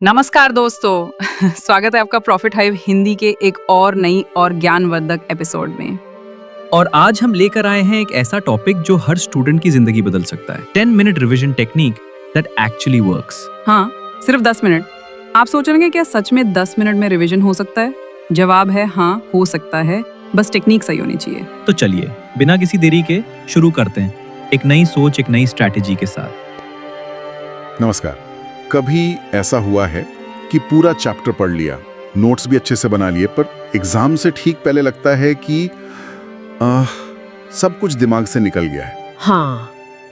नमस्कार दोस्तों स्वागत है आपका प्रॉफिट हाइव हिंदी के एक और नई और ज्ञानवर्धक एपिसोड में। और आज हम लेकर आए हैं एक ऐसा टॉपिक जो हर स्टूडेंट की जिंदगी बदल सकता है। 10 minute revision technique that actually works. हाँ, सिर्फ 10 मिनट। आप सोच रहे हैं क्या सच में 10 मिनट में रिवीजन हो सकता है? जवाब है हाँ, हो सकता है, बस टेक्निक सही होनी चाहिए। तो चलिए बिना किसी देरी के शुरू करते हैं एक नई सोच, एक नई स्ट्रैटेजी के साथ। नमस्कार। कभी ऐसा हुआ है कि पूरा चैप्टर पढ़ लिया, नोट्स भी अच्छे से बना लिए, पर एग्जाम से ठीक पहले लगता है कि सब कुछ दिमाग से निकल गया है। हाँ,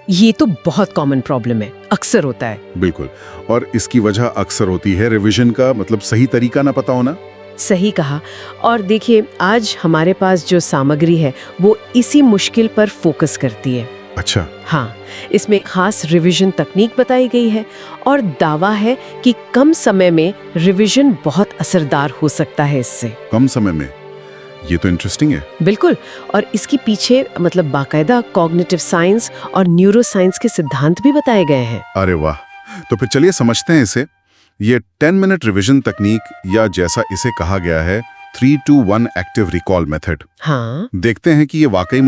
ये तो बहुत कॉमन प्रॉब्लम है, अक्सर होता है। बिल्कुल, और इसकी वजह अक्सर होती है रिवीजन का सही तरीका ना पता होना। सही कहा। और देखिए, आज हमारे पास जो सामग्री है वो इसी मुश्किल पर फोकस करती है। अच्छा। हाँ, इसमें खास रिवीजन तकनीक बताई गई है और दावा है कि कम समय में रिवीजन बहुत असरदार हो सकता है इससे। कम समय में? ये तो इंटरेस्टिंग है। बिल्कुल, और इसके पीछे बाकायदा कॉग्निटिव साइंस और न्यूरो साइंस के सिद्धांत भी बताए गए हैं। अरे वाह, तो फिर चलिए समझते हैं इसे। ये 10 मिनट रिवीजन तकनीक, या जैसा इसे कहा गया है 3-2-1 एक्टिव रिकॉल मेथड। हाँ, देखते हैं कि ये वाकई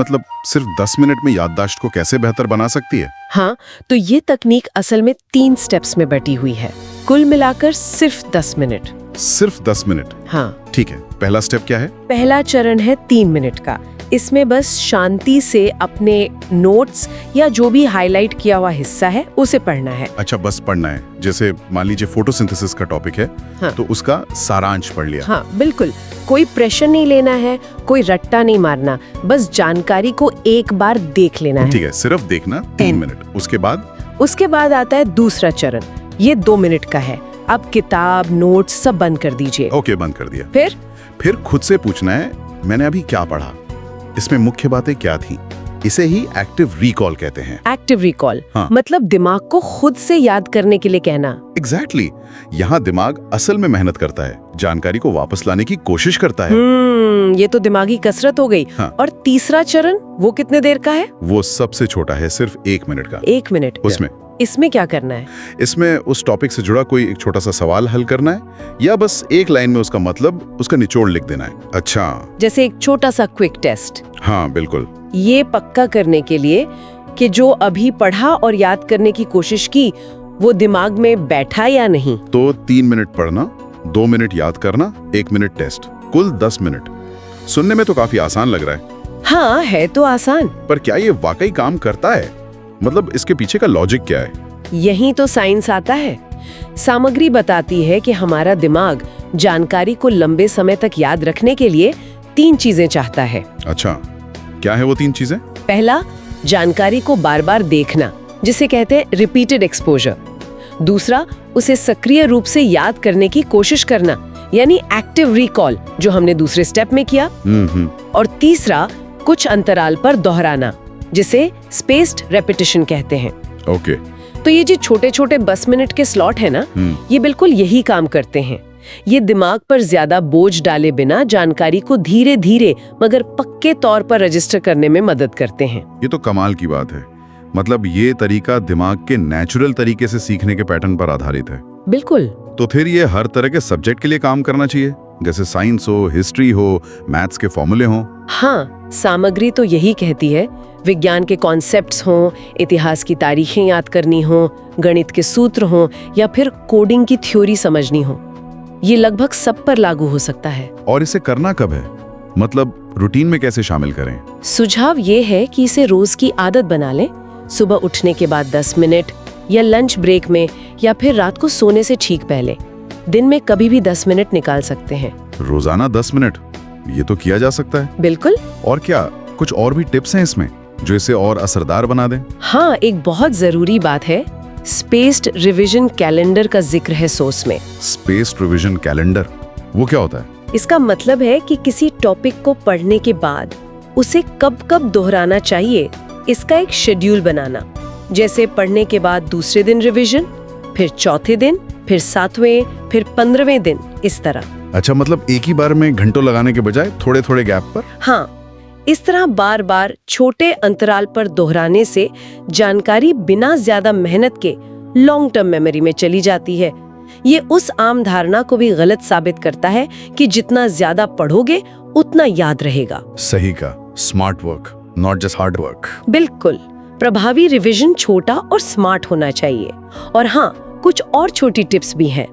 सिर्फ 10 मिनट में याददाश्त को कैसे बेहतर बना सकती है। हाँ, तो ये तकनीक असल में 3 स्टेप्स में बटी हुई है, कुल मिलाकर सिर्फ 10 मिनट। सिर्फ 10 मिनट? हाँ, ठीक है। पहला स्टेप क्या है? पहला चरण है 3 मिनट का। इसमें बस शांति से अपने नोट्स या जो भी हाईलाइट किया हुआ हिस्सा है उसे पढ़ना है। अच्छा, बस पढ़ना है। जैसे मान लीजिए फोटोसिंथेसिस का टॉपिक है। हाँ। तो उसका सारांश पढ़ लिया। हाँ बिल्कुल, कोई प्रेशर नहीं लेना है, कोई रट्टा नहीं मारना, बस जानकारी को एक बार देख लेना है। ठीक है, सिर्फ देखना। 3 मिनट। उसके बाद आता है दूसरा चरण। ये 2 मिनट का है। अब किताब, नोट्स सब बंद कर दीजिए। ओके, बंद कर दिया। फिर खुद से पूछना है, मैंने अभी क्या पढ़ा, इसमें मुख्य बातें क्या थी। इसे ही एक्टिव रिकॉल कहते हैं। एक्टिव रिकॉल हाँ। मतलब दिमाग को खुद से याद करने के लिए कहना। एग्जैक्टली। यहाँ दिमाग असल में मेहनत करता है, जानकारी को वापस लाने की कोशिश करता है। ये तो दिमागी कसरत हो गई। हाँ। और तीसरा चरण वो कितने देर का है? वो सबसे छोटा है, सिर्फ 1 मिनट का। 1 मिनट। इसमें क्या करना है? इसमें उस टॉपिक से जुड़ा कोई एक छोटा सा सवाल हल करना है, या बस एक लाइन में उसका मतलब, उसका निचोड़ लिख देना है। अच्छा, जैसे एक छोटा सा क्विक टेस्ट। हाँ बिल्कुल। ये पक्का करने के लिए कि जो अभी पढ़ा और याद करने की कोशिश की वो दिमाग में बैठा या नहीं। तो 3 मिनट पढ़ना, 2 मिनट याद करना, 1 मिनट टेस्ट, कुल 10 मिनट। सुनने में तो काफी आसान लग रहा है। हाँ, है तो आसान, पर क्या ये वाकई काम करता है? इसके पीछे का लॉजिक क्या है? यही तो साइंस आता है। सामग्री बताती है कि हमारा दिमाग जानकारी को लंबे समय तक याद रखने के लिए 3 चीजें चाहता है। अच्छा, क्या है वो 3 चीजें? पहला, जानकारी को बार बार देखना, जिसे कहते हैं रिपीटेड एक्सपोजर। दूसरा, उसे सक्रिय रूप से याद करने की कोशिश करना, यानी एक्टिव रिकॉल, जो हमने दूसरे स्टेप में किया। और तीसरा, कुछ अंतराल पर दोहराना, जिसे स्पेस्ड रेपिटेशन कहते हैं। ओके। तो ये जो छोटे छोटे 10 मिनट के स्लॉट है ना, ये बिल्कुल यही काम करते हैं। ये दिमाग पर ज्यादा बोझ डाले बिना जानकारी को धीरे धीरे मगर पक्के तौर पर रजिस्टर करने में मदद करते हैं। ये तो कमाल की बात है। ये तरीका दिमाग के नेचुरल तरीके से सीखने के पैटर्न पर आधारित है। बिल्कुल। तो फिर ये हर तरह के सब्जेक्ट के लिए काम करना चाहिए, जैसे साइंस हो, हिस्ट्री हो, मैथ्स के फॉर्मूले हो। हाँ, सामग्री तो यही कहती है। विज्ञान के कॉन्सेप्ट्स हों, इतिहास की तारीखें याद करनी हो, गणित के सूत्र हों, या फिर कोडिंग की थ्योरी समझनी हो, ये लगभग सब पर लागू हो सकता है। और इसे करना कब है? रूटीन में कैसे शामिल करें? सुझाव ये है कि इसे रोज की आदत बना लें। सुबह उठने के बाद 10 मिनट, या लंच ब्रेक में, या फिर रात को सोने से ठीक पहले। दिन में कभी भी 10 मिनट निकाल सकते हैं। रोजाना 10 मिनट, ये तो किया जा सकता है। बिल्कुल। और क्या कुछ और भी टिप्स हैं इसमें जो इसे और असरदार बना दें? हाँ, एक बहुत जरूरी बात है, स्पेस्ड रिवीजन कैलेंडर का जिक्र है सोर्स में। स्पेस्ड रिवीजन कैलेंडर, वो क्या होता है? इसका मतलब है कि किसी टॉपिक को पढ़ने के बाद उसे कब कब दोहराना चाहिए, इसका एक शेड्यूल बनाना। जैसे पढ़ने के बाद दूसरे दिन रिवीजन, फिर चौथे दिन, फिर 7वें, फिर 15वें दिन, इस तरह। अच्छा, एक ही बार में घंटों लगाने के बजाय थोड़े थोड़े गैप पर? हाँ, इस तरह बार बार छोटे अंतराल पर दोहराने से जानकारी बिना ज्यादा मेहनत के लॉन्ग टर्म मेमोरी में चली जाती है। ये उस आम धारणा को भी गलत साबित करता है कि जितना ज्यादा पढ़ोगे उतना याद रहेगा। सही का, smart work, not just hard work. बिल्कुल, प्रभावी रिवीजन छोटा और स्मार्ट होना चाहिए। और हाँ, कुछ और छोटी टिप्स भी हैं।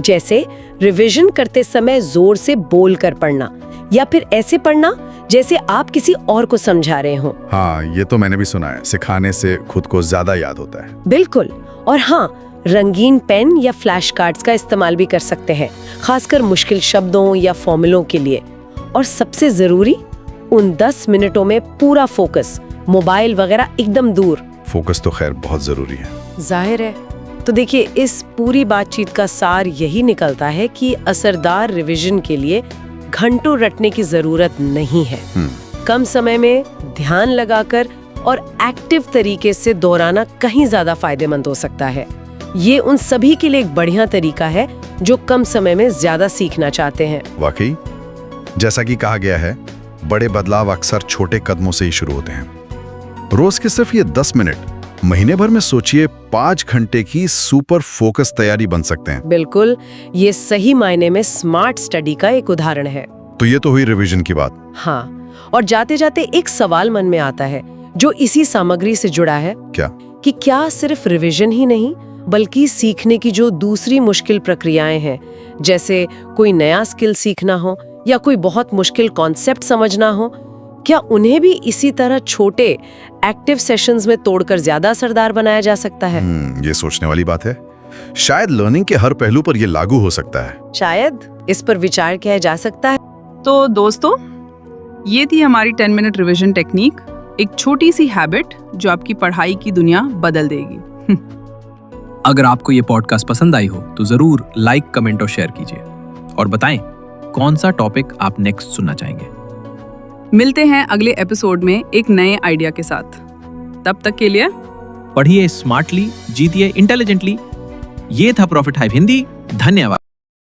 जैसे रिवीजन करते समय जोर से बोल कर पढ़ना, या फिर ऐसे पढ़ना जैसे आप किसी और को समझा रहे हो। हाँ, ये तो मैंने भी सुना है, सिखाने से खुद को ज्यादा याद होता है। बिल्कुल। और हाँ, रंगीन पेन या फ्लैश कार्ड्स का इस्तेमाल भी कर सकते हैं, खासकर मुश्किल शब्दों या फॉर्मूलों के लिए। और सबसे जरूरी, उन 10 मिनटों में पूरा फोकस, मोबाइल वगैरह एकदम दूर। फोकस तो खैर बहुत जरूरी है। जाहिर है। तो देखिए, इस पूरी बातचीत का सार यही निकलता है कि असरदार रिवीजन के लिए घंटों रटने की जरूरत नहीं है। कम समय में ध्यान लगाकर और एक्टिव तरीके से दोहराना कहीं ज्यादा फायदेमंद हो सकता है। ये उन सभी के लिए एक बढ़िया तरीका है जो कम समय में ज्यादा सीखना चाहते हैं। वाकई, जैसा कि कहा गया है, बड़े बदलाव अक्सर छोटे कदमों से ही शुरू होते हैं। रोज के सिर्फ ये 10 मिनट, महीने भर में सोचिए 5 घंटे की सुपर फोकस तैयारी बन सकते हैं। बिल्कुल, ये सही मायने में स्मार्ट स्टडी का एक उदाहरण है। तो ये तो हुई रिवीजन की बात। हाँ, और जाते जाते एक सवाल मन में आता है जो इसी सामग्री से जुड़ा है। कि क्या सिर्फ रिवीजन ही नहीं, बल्कि सीखने की जो दूसरी मुश्किल प्रक्रियाएं हैं, जैसे कोई नया स्किल सीखना हो या कोई बहुत मुश्किल कॉन्सेप्ट समझना हो, क्या उन्हें भी इसी तरह छोटे एक्टिव सेशंस में तोड़कर ज्यादा असरदार बनाया जा सकता है? ये सोचने वाली बात है। शायद लर्निंग के हर पहलू पर ये लागू हो सकता है। शायद इस पर विचार किया जा सकता है। तो दोस्तों, ये थी हमारी 10 मिनट रिवीजन टेक्निक, एक छोटी सी हैबिट जो आपकी पढ़ाई की दुनिया बदल देगी। अगर आपको ये पॉडकास्ट पसंद आई हो तो जरूर लाइक, कमेंट और शेयर कीजिए और बताएं कौन सा टॉपिक आप नेक्स्ट सुनना चाहेंगे। मिलते हैं अगले एपिसोड में एक नए आइडिया के साथ। तब तक के लिए पढ़िए स्मार्टली, जीतिए इंटेलिजेंटली। ये था प्रॉफिट हाइव हिंदी। धन्यवाद।